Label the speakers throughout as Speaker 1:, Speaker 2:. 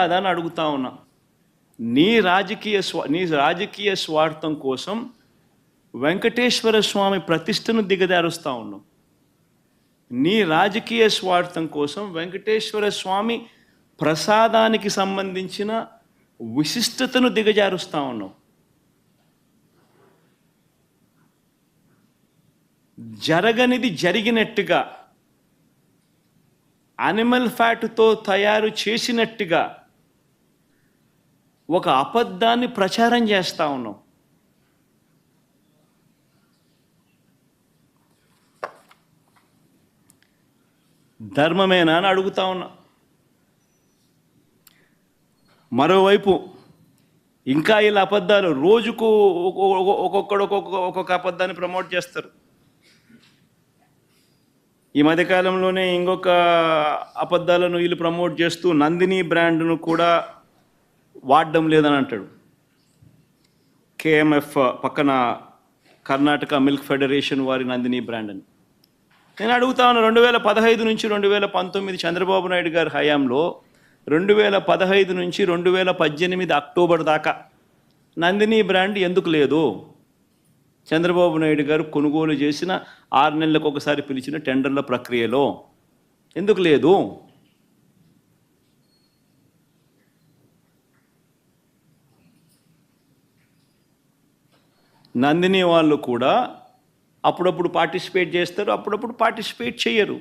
Speaker 1: అదని అడుగుతా ఉన్నా. నీ రాజకీయ స్వార్థం కోసం వెంకటేశ్వర స్వామి ప్రతిష్టను దిగజారుస్తా ఉన్నావు. నీ రాజకీయ స్వార్థం కోసం వెంకటేశ్వర స్వామి ప్రసాదానికి సంబంధించిన విశిష్టతను దిగజారుస్తా ఉన్నావు. జరగనిది జరిగినట్టుగా, అనిమల్ ఫ్యాట్తో తయారు చేసినట్టుగా ఒక అబద్ధాన్ని ప్రచారం చేస్తా ఉన్నాం. ధర్మమేనా అని అడుగుతా ఉన్నా. మరోవైపు ఇంకా ఇలా అబద్ధాలు రోజుకు ఒక్కొక్కడు ఒక్కొక్క అబద్ధాన్ని ప్రమోట్ చేస్తారు. ఈ మధ్యకాలంలోనే ఇంకొక అబద్ధాలను వీళ్ళు ప్రమోట్ చేస్తూ నందిని బ్రాండ్ను కూడా వాడడం లేదని అంటాడు. కేఎంఎఫ్ పక్కన కర్ణాటక మిల్క్ ఫెడరేషన్ వారి నందిని బ్రాండ్ అని. నేను అడుగుతా ఉన్నా, 2015 నుంచి 2019 చంద్రబాబు నాయుడు గారి హయాంలో 2015 నుంచి 2018 అక్టోబర్ దాకా నందిని బ్రాండ్ ఎందుకు లేదు? చంద్రబాబు నాయుడు గారు కొనుగోలు చేసిన 6 నెలలకు ఒకసారి పిలిచిన టెండర్ల ప్రక్రియలో ఎందుకు లేదు? నందిని వాళ్ళు కూడా అప్పుడప్పుడు పార్టిసిపేట్ చేస్తారు, అప్పుడప్పుడు పార్టిసిపేట్ చేయరు.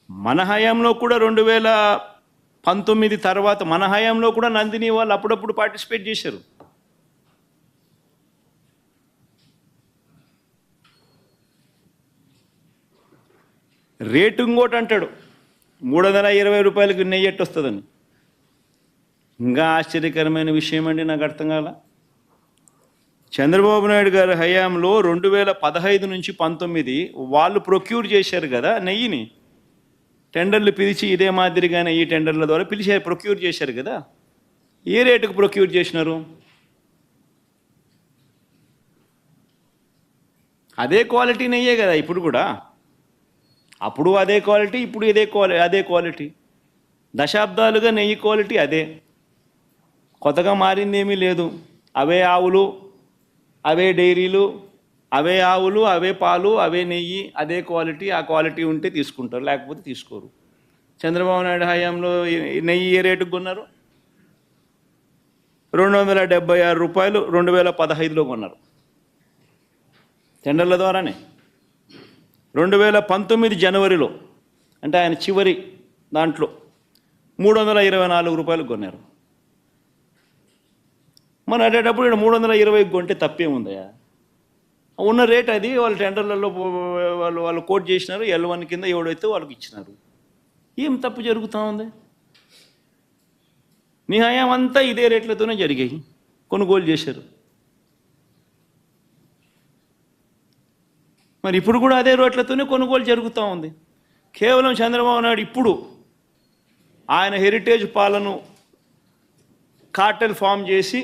Speaker 1: మన హయాంలో కూడా 2019 తర్వాత మన హయాంలో కూడా నందిని వాళ్ళు అప్పుడప్పుడు పార్టిసిపేట్ చేశారు. రేటు ఇంకోటి అంటాడు, 320 రూపాయలకి నెయ్యి ఎట్టు వస్తుందని. ఇంకా ఆశ్చర్యకరమైన విషయం అండి, నాకు అర్థం కాల. చంద్రబాబు నాయుడు గారి హయాంలో 2015 నుంచి 19 వాళ్ళు ప్రొక్యూర్ చేశారు కదా నెయ్యిని. టెండర్లు పిలిచి ఇదే మాదిరిగానే ఈ టెండర్ల ద్వారా పిలిచి ప్రొక్యూర్ చేశారు కదా. ఏ రేటుకు ప్రొక్యూర్ చేసినారు? అదే క్వాలిటీ నెయ్యే కదా ఇప్పుడు కూడా. అప్పుడు అదే క్వాలిటీ, ఇప్పుడు అదే క్వాలిటీ. దశాబ్దాలుగా నెయ్యి క్వాలిటీ అదే, కొత్తగా మారింది ఏమీ లేదు. అవే ఆవులు, అవే డైరీలు, అవే ఆవులు, అవే పాలు, అవే నెయ్యి, అదే క్వాలిటీ. ఆ క్వాలిటీ ఉంటే తీసుకుంటారు, లేకపోతే తీసుకోరు. చంద్రబాబు నాయుడు హయాంలో నెయ్యి ఏ రేటుకు కొన్నారు? 276 రూపాయలు 2015లో కొన్నారు టెండర్ల ద్వారానే. 2019 జనవరిలో, అంటే ఆయన చివరి దాంట్లో 324 రూపాయలు కొన్నారు. మన అటేటప్పుడు ఇక్కడ 320 కొంటే తప్పేముందయా? ఉన్న రేట్ అది. వాళ్ళు టెండర్లలో వాళ్ళు కోట్ చేసినారు, L1 కింద ఎవడైతే వాళ్ళకి ఇచ్చినారు. ఏం తప్పు జరుగుతూ ఉంది? నీ హయాం అంతా ఇదే రేట్లతోనే జరిగాయి, కొనుగోలు చేశారు. మరి ఇప్పుడు కూడా అదే రేట్లతోనే కొనుగోలు జరుగుతూ ఉంది. కేవలం చంద్రబాబు నాయుడు ఇప్పుడు ఆయన హెరిటేజ్ పాలను కార్టెల్ ఫామ్ చేసి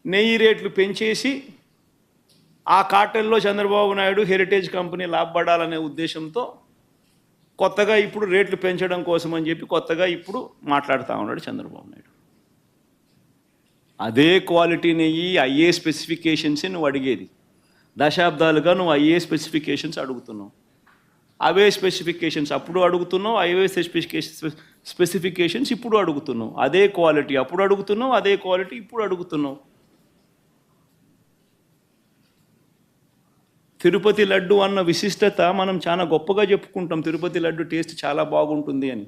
Speaker 1: నెయ్యి రేట్లు పెంచేసి ఆ కార్టెల్లో చంద్రబాబు నాయుడు హెరిటేజ్ కంపెనీ లాభపడాలనే ఉద్దేశంతో కొత్తగా ఇప్పుడు రేట్లు పెంచడం కోసం అని చెప్పి కొత్తగా ఇప్పుడు మాట్లాడుతూ ఉన్నాడు చంద్రబాబు నాయుడు. అదే క్వాలిటీ నెయ్యి, అయ్యే స్పెసిఫికేషన్స్ నువ్వు అడిగేది. దశాబ్దాలుగా నువ్వు అయ్యే స్పెసిఫికేషన్స్ అడుగుతున్నావు. అవే స్పెసిఫికేషన్స్ అప్పుడు అడుగుతున్నావు, అవే స్పెసిఫికేషన్స్ ఇప్పుడు అడుగుతున్నావు. అదే క్వాలిటీ అప్పుడు అడుగుతున్నావు, అదే క్వాలిటీ ఇప్పుడు అడుగుతున్నావు. తిరుపతి లడ్డు అన్న విశిష్టత మనం చాలా గొప్పగా చెప్పుకుంటాం. తిరుపతి లడ్డు టేస్ట్ చాలా బాగుంటుంది అని,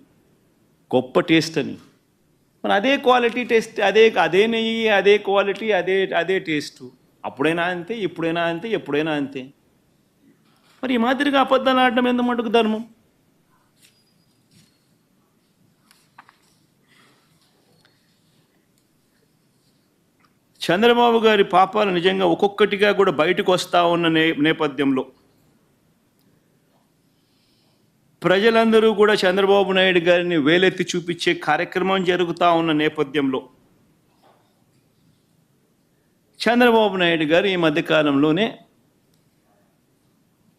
Speaker 1: గొప్ప టేస్ట్ అని. మరి అదే క్వాలిటీ టేస్ట్, అదే నెయ్యి, అదే క్వాలిటీ, అదే టేస్టు. అప్పుడైనా అంతే, ఇప్పుడైనా అంతే, ఎప్పుడైనా అంతే. మరి ఈ మాదిరిగా అబద్ధాలు ఆడడం ఎంత మటుకు ధర్మం? చంద్రబాబు గారి పాపాలు నిజంగా ఒక్కొక్కటిగా కూడా బయటకు వస్తూ ఉన్న నేపథ్యంలో ప్రజలందరూ కూడా చంద్రబాబు నాయుడు గారిని వేలెత్తి చూపించే కార్యక్రమం జరుగుతూ ఉన్న నేపథ్యంలో చంద్రబాబు నాయుడు గారు ఈ మధ్యకాలంలోనే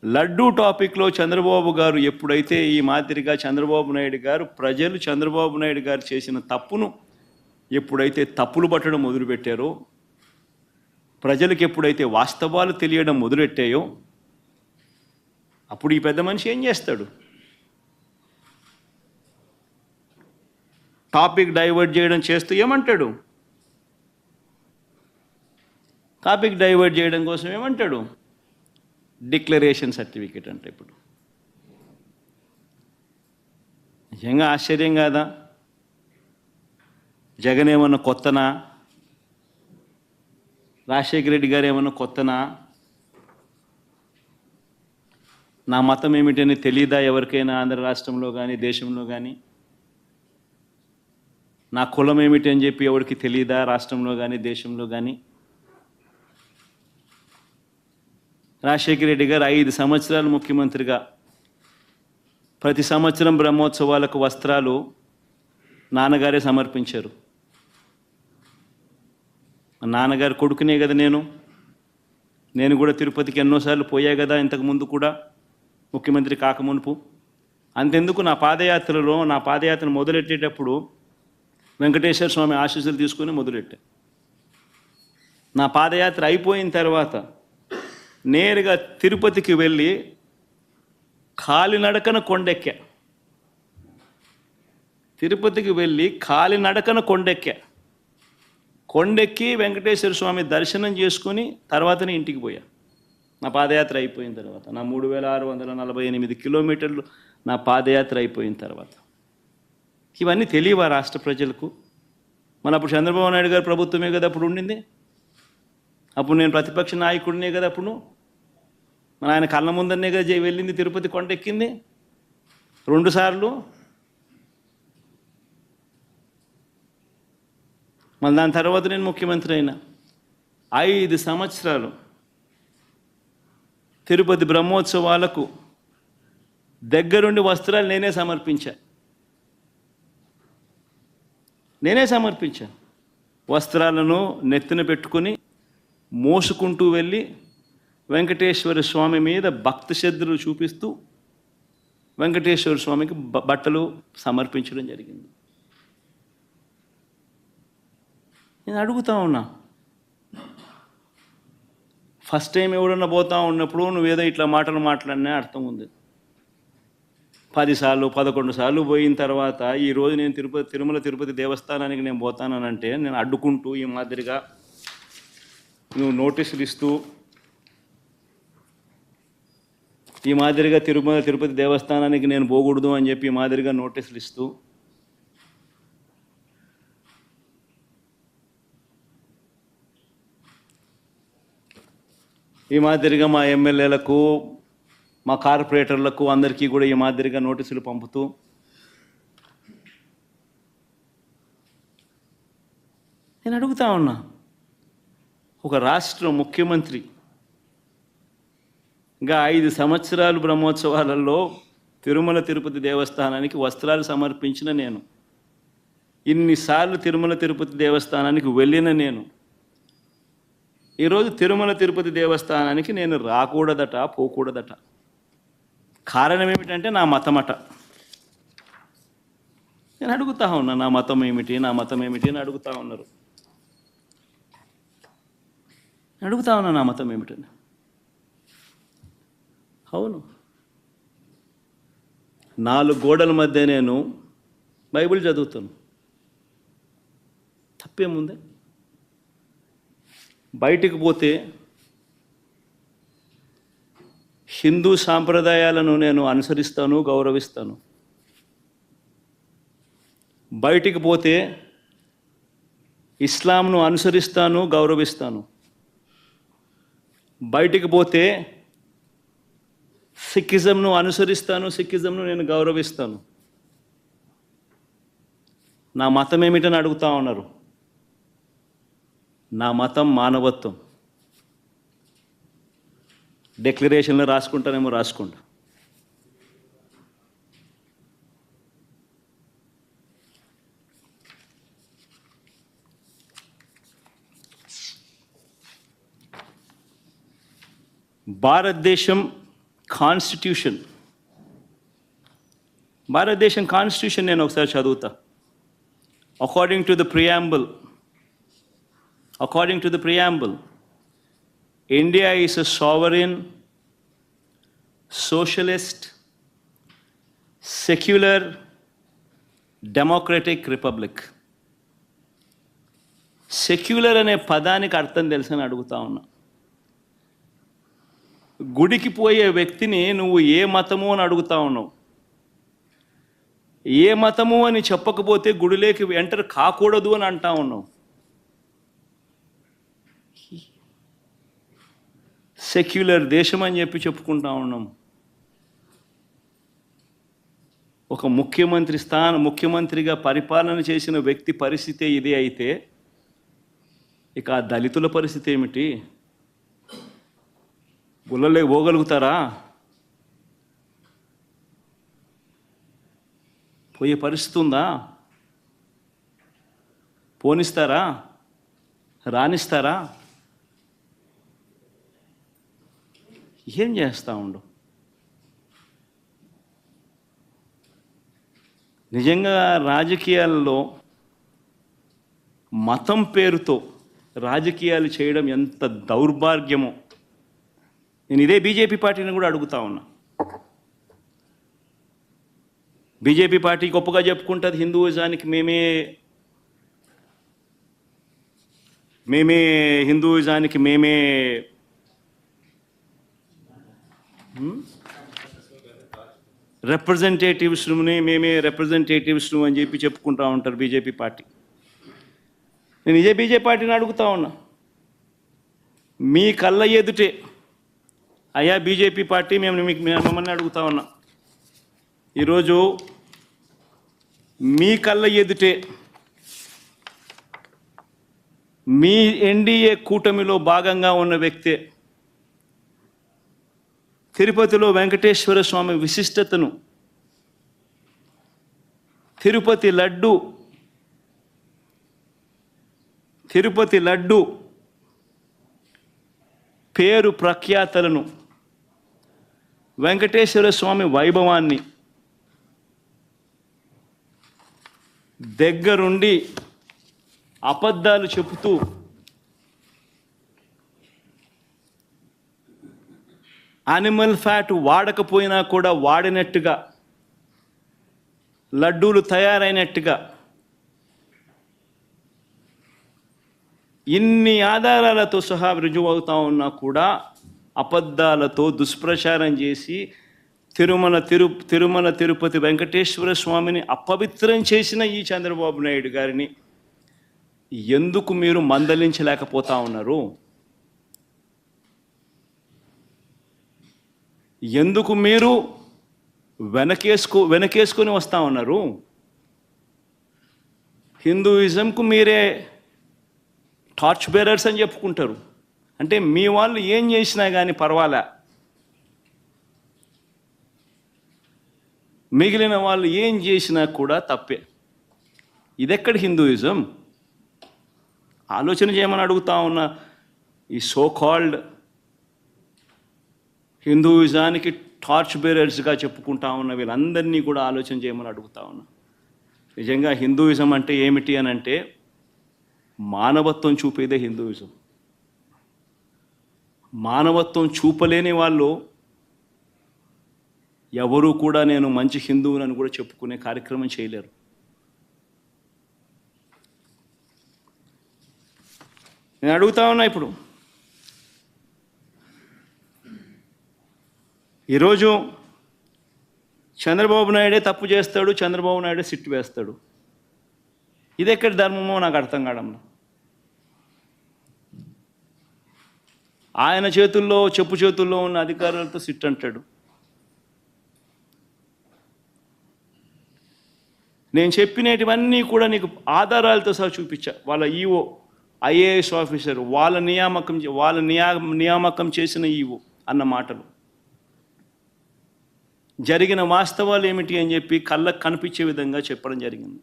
Speaker 1: లడ్డూ టాపిక్లో చంద్రబాబు గారు ఎప్పుడైతే ఈ మాదిరిగా చంద్రబాబు నాయుడు గారు ప్రజలు చంద్రబాబు నాయుడు గారు చేసిన తప్పును ఎప్పుడైతే తప్పులు పట్టడం మొదలుపెట్టారో, ప్రజలకు ఎప్పుడైతే వాస్తవాలు తెలియడం మొదలెట్టాయో, అప్పుడు ఈ పెద్ద మనిషి ఏం చేస్తాడు? టాపిక్ డైవర్ట్ చేయడం చేస్తూ ఏమంటాడు? టాపిక్ డైవర్ట్ చేయడం కోసం ఏమంటాడు? డిక్లరేషన్ సర్టిఫికేట్ అంటే ఇప్పుడు నిజంగా ఆశ్చర్యం కాదా? జగన్ ఏమన్నా కొత్తనా? రాజశేఖర రెడ్డి గారు ఏమన్నా కొత్తనా? నా మతం ఏమిటని తెలియదా ఎవరికైనా ఆంధ్ర రాష్ట్రంలో కానీ దేశంలో కానీ? నా కులం ఏమిటి అని చెప్పి ఎవరికి తెలియదా రాష్ట్రంలో కానీ దేశంలో కానీ? రాజశేఖర రెడ్డి గారు 5 సంవత్సరాలు ముఖ్యమంత్రిగా ప్రతి సంవత్సరం బ్రహ్మోత్సవాలకు వస్త్రాలు నాన్నగారే సమర్పించారు. నాన్నగారు కొడుకునే కదా నేను కూడా తిరుపతికి ఎన్నోసార్లు పోయా కదా ఇంతకు ముందు కూడా, ముఖ్యమంత్రి కాకమునుపు. అంతెందుకు నా పాదయాత్ర మొదలెట్టేటప్పుడు వెంకటేశ్వర స్వామి ఆశీస్సులు తీసుకుని మొదలెట్టా. నా పాదయాత్ర అయిపోయిన తర్వాత నేరుగా తిరుపతికి వెళ్ళి కాలినడకన కొండెక్కా. తిరుపతికి వెళ్ళి కాలినడకన కొండెక్కి వెంకటేశ్వర స్వామి దర్శనం చేసుకుని తర్వాతనే ఇంటికి పోయా. నా పాదయాత్ర అయిపోయిన తర్వాత, నా 3648 కిలోమీటర్లు నా పాదయాత్ర అయిపోయిన తర్వాత. ఇవన్నీ తెలియవా రాష్ట్ర ప్రజలకు? మన అప్పుడు చంద్రబాబు నాయుడు గారు ప్రభుత్వమే కదా అప్పుడు ఉండింది. అప్పుడు నేను ప్రతిపక్ష నాయకుడినే కదా అప్పుడు. మన ఆయన కళ్ళ ముందరనే కదా వెళ్ళింది, తిరుపతి కొండెక్కింది 2 సార్లు. మళ్ళీ దాని తర్వాత నేను ముఖ్యమంత్రి అయినా 5 సంవత్సరాలు తిరుపతి బ్రహ్మోత్సవాలకు దగ్గరుండి వస్త్రాలు నేనే సమర్పించా. వస్త్రాలను నెత్తిన పెట్టుకుని మోసుకుంటూ వెళ్ళి వెంకటేశ్వర స్వామి మీద భక్తి శ్రద్ధలు చూపిస్తూ వెంకటేశ్వర స్వామికి బట్టలు సమర్పించడం జరిగింది. నేను అడుగుతా ఉన్నా, ఫస్ట్ టైం ఎవడన్నా పోతా ఉన్నప్పుడు నువ్వేదో ఇట్లా మాటలు మాట్లాడినా అర్థం ఉంది. 10 సార్లు 11 సార్లు పోయిన తర్వాత ఈరోజు నేను తిరుమల తిరుపతి దేవస్థానానికి నేను పోతానంటే నేను అడ్డుకుంటూ ఈ మాదిరిగా నువ్వు నోటీసులు ఇస్తూ ఈ మాదిరిగా తిరుమల తిరుపతి దేవస్థానానికి నేను పోకూడదు అని చెప్పి ఈ మాదిరిగా నోటీసులు ఇస్తూ ఈ మాదిరిగా మా ఎమ్మెల్యేలకు మా కార్పొరేటర్లకు అందరికీ కూడా ఈ మాదిరిగా నోటీసులు పంపుతూ నేను అడుగుతా ఉన్నా, ఒక రాష్ట్ర ముఖ్యమంత్రి ఇంకా 5 సంవత్సరాలు బ్రహ్మోత్సవాలలో తిరుమల తిరుపతి దేవస్థానానికి వస్త్రాలు సమర్పించిన నేను, ఇన్నిసార్లు తిరుమల తిరుపతి దేవస్థానానికి వెళ్ళిన నేను, ఈరోజు తిరుమల తిరుపతి దేవస్థానానికి నేను రాకూడదట, పోకూడదట. కారణం ఏమిటంటే నా మతమట. నేను అడుగుతా ఉన్నా, నా మతం ఏమిటి అని అడుగుతా ఉన్నారు. అడుగుతా ఉన్నా నా మతం ఏమిటని. అవును, 4 గోడల మధ్య నేను బైబిల్ చదువుతాను, తప్పేముంది? బయటికి పోతే హిందూ సాంప్రదాయాలను నేను అనుసరిస్తాను, గౌరవిస్తాను. బయటికి పోతే ఇస్లాంను అనుసరిస్తాను, గౌరవిస్తాను. బయటికి పోతే సిక్కిజంను అనుసరిస్తాను, సిక్కిజంను నేను గౌరవిస్తాను. నా మతం ఏమిటని అడుగుతా ఉన్నారు. నా మతం మానవత్వం. డిక్లరేషన్లో రాసుకుంటానేమో రాసుకుంటా. భారతదేశం కాన్స్టిట్యూషన్, భారతదేశం కాన్స్టిట్యూషన్ నేను ఒకసారి చదువుతా. According to the preamble, India is a sovereign, socialist, secular, democratic republic. Secular అనే పదానికి అర్థం తెలుసని అడుగుతా ఉన్నా. గుడికి పోయే వ్యక్తిని నువ్వు ఏ మతము అని అడుగుతా ఉన్నావు. ఏ మతము అని చెప్పకపోతే గుడిలోకి ఎంటర్ కాకూడదు అని అంటా ఉన్నావు. సెక్యులర్ దేశం అని చెప్పి చెప్పుకుంటా ఉన్నాం. ఒక ముఖ్యమంత్రిగా పరిపాలన చేసిన వ్యక్తి పరిస్థితి ఇదే అయితే ఇక ఆ దళితుల పరిస్థితి ఏమిటి? గుళ్ళలే పోగలుగుతారా? పోయే పరిస్థితి ఉందా? పోనిస్తారా? రానిస్తారా? ఏం చేస్తూ ఉండు? నిజంగా రాజకీయాల్లో మతం పేరుతో రాజకీయాలు చేయడం ఎంత దౌర్భాగ్యమో. నేను ఇదే బీజేపీ పార్టీని కూడా అడుగుతా ఉన్నా. బీజేపీ పార్టీ గొప్పగా చెప్పుకుంటుంది హిందూయిజానికి మేమే రిప్రజెంటేటివ్స్ని అని చెప్పి చెప్పుకుంటూ ఉంటారు బీజేపీ పార్టీ. నేను ఇదే బీజేపీ పార్టీని అడుగుతా ఉన్నా, మీ కళ్ళ ఎదుటే అయ్యా బీజేపీ పార్టీ మిమ్మల్ని అడుగుతా ఉన్నా, ఈరోజు మీ కళ్ళ ఎదుటే మీ ఎన్డీఏ కూటమిలో భాగంగా ఉన్న వ్యక్తే తిరుపతిలో వెంకటేశ్వర స్వామి విశిష్టతను, తిరుపతి లడ్డు పేరు ప్రఖ్యాతలను, వెంకటేశ్వర స్వామి వైభవాన్ని దగ్గరుండి అబద్ధాలు చెబుతూ యానిమల్ ఫ్యాట్ వాడకపోయినా కూడా వాడినట్టుగా, లడ్డూలు తయారైనట్టుగా ఇన్ని ఆధారాలతో సహా రుజువు అవుతా ఉన్నా కూడా అబద్ధాలతో దుష్ప్రచారం చేసి తిరుమల తిరుపతి వెంకటేశ్వర స్వామిని అపవిత్రం చేసిన ఈ చంద్రబాబు నాయుడు గారిని ఎందుకు మీరు మందలించలేకపోతా ఉన్నారు? ఎందుకు మీరు వెనకేసుకొని వస్తూ ఉన్నారు? హిందూయిజంకు మీరే టార్చ్ బేరర్స్ అని చెప్పుకుంటారు. అంటే మీ వాళ్ళు ఏం చేసినా కానీ పర్వాలే, మిగిలిన వాళ్ళు ఏం చేసినా కూడా తప్పే. ఇదెక్కడ హిందూయిజం? ఆలోచన చేయమని అడుగుతా ఉన్నా. ఈ సో కాల్డ్ హిందూయిజానికి టార్చ్ బేరర్స్గా చెప్పుకుంటా ఉన్న వీళ్ళందరినీ కూడా ఆలోచన చేయమని అడుగుతా ఉన్నా. నిజంగా హిందూయిజం అంటే ఏమిటి అని అంటే మానవత్వం చూపేదే హిందూయిజం. మానవత్వం చూపలేని వాళ్ళు ఎవరూ కూడా నేను మంచి హిందువునని కూడా చెప్పుకునే కార్యక్రమం చేయలేరు. నేను అడుగుతా ఉన్నా, ఇప్పుడు ఈరోజు చంద్రబాబు నాయుడే తప్పు చేస్తాడు, చంద్రబాబు నాయుడే సిట్టు వేస్తాడు. ఇది ఎక్కడి ధర్మమో నాకు అర్థం కావడంలో. ఆయన చెప్పు చేతుల్లో ఉన్న అధికారులతో సిట్ అంటాడు. నేను చెప్పినటువన్నీ కూడా నీకు ఆధారాలతో సహా చూపించా. వాళ్ళ ఈఓ ఐఏఎస్ ఆఫీసర్ వాళ్ళ నియామకం చేసిన ఈఓ అన్న మాటలు, జరిగిన వాస్తవాలు ఏమిటి అని చెప్పి కళ్ళకు కనిపించే విధంగా చెప్పడం జరిగింది.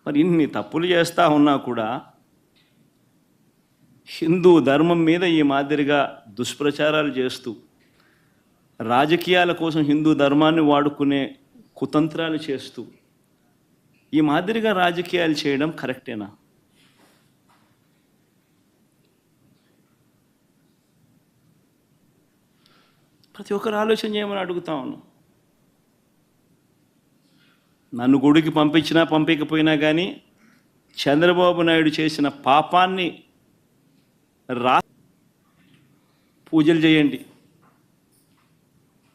Speaker 1: మరి ఇన్ని తప్పులు చేస్తూ ఉన్నా కూడా హిందూ ధర్మం మీద ఈ మాదిరిగా దుష్ప్రచారాలు చేస్తూ రాజకీయాల కోసం హిందూ ధర్మాన్ని వాడుకునే కుతంత్రాలు చేస్తూ ఈ మాదిరిగా రాజకీయాలు చేయడం కరెక్టేనా? ప్రతి ఒక్కరు ఆలోచన చేయమని అడుగుతా ఉన్నాను. నన్ను గుడికి పంపించినా పంపించకపోయినా కానీ చంద్రబాబు నాయుడు చేసిన పాపాన్ని పూజలు చేయండి,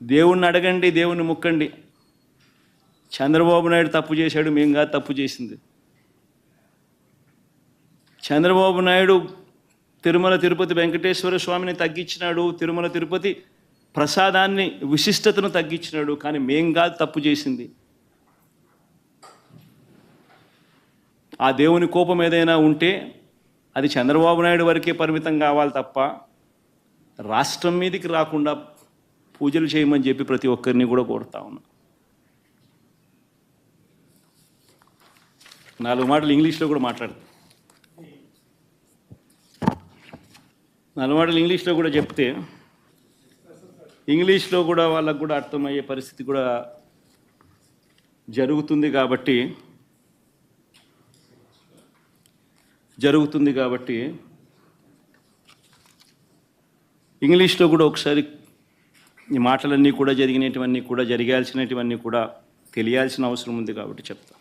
Speaker 1: దేవుణ్ణి అడగండి, దేవుణ్ణి ముక్కండి. చంద్రబాబు నాయుడు తప్పు చేశాడు, మేము కాదు తప్పు చేసింది. చంద్రబాబు నాయుడు తిరుమల తిరుపతి వెంకటేశ్వర స్వామిని తగ్గించినాడు, తిరుమల తిరుపతి ప్రసాదాన్ని విశిష్టతను తగ్గించినాడు, కానీ మేం కాదు తప్పు చేసింది. ఆ దేవుని కోపం ఏదైనా ఉంటే అది చంద్రబాబు నాయుడు వరకే పరిమితం కావాలి తప్ప రాష్ట్రం మీదకి రాకుండా పూజలు చేయమని చెప్పి ప్రతి ఒక్కరిని కూడా కోరుతా ఉన్నా. 4 మాటలు ఇంగ్లీష్లో కూడా మాట్లాడతా. 4 మాటలు ఇంగ్లీష్లో కూడా చెప్తే ఇంగ్లీష్లో కూడా వాళ్ళకు కూడా అర్థమయ్యే పరిస్థితి కూడా జరుగుతుంది కాబట్టి ఇంగ్లీష్లో కూడా ఒకసారి ఈ మాటలన్నీ కూడా జరిగినటువన్నీ కూడా జరగాల్సినటువన్నీ కూడా తెలియాల్సిన అవసరం ఉంది కాబట్టి చెప్తా.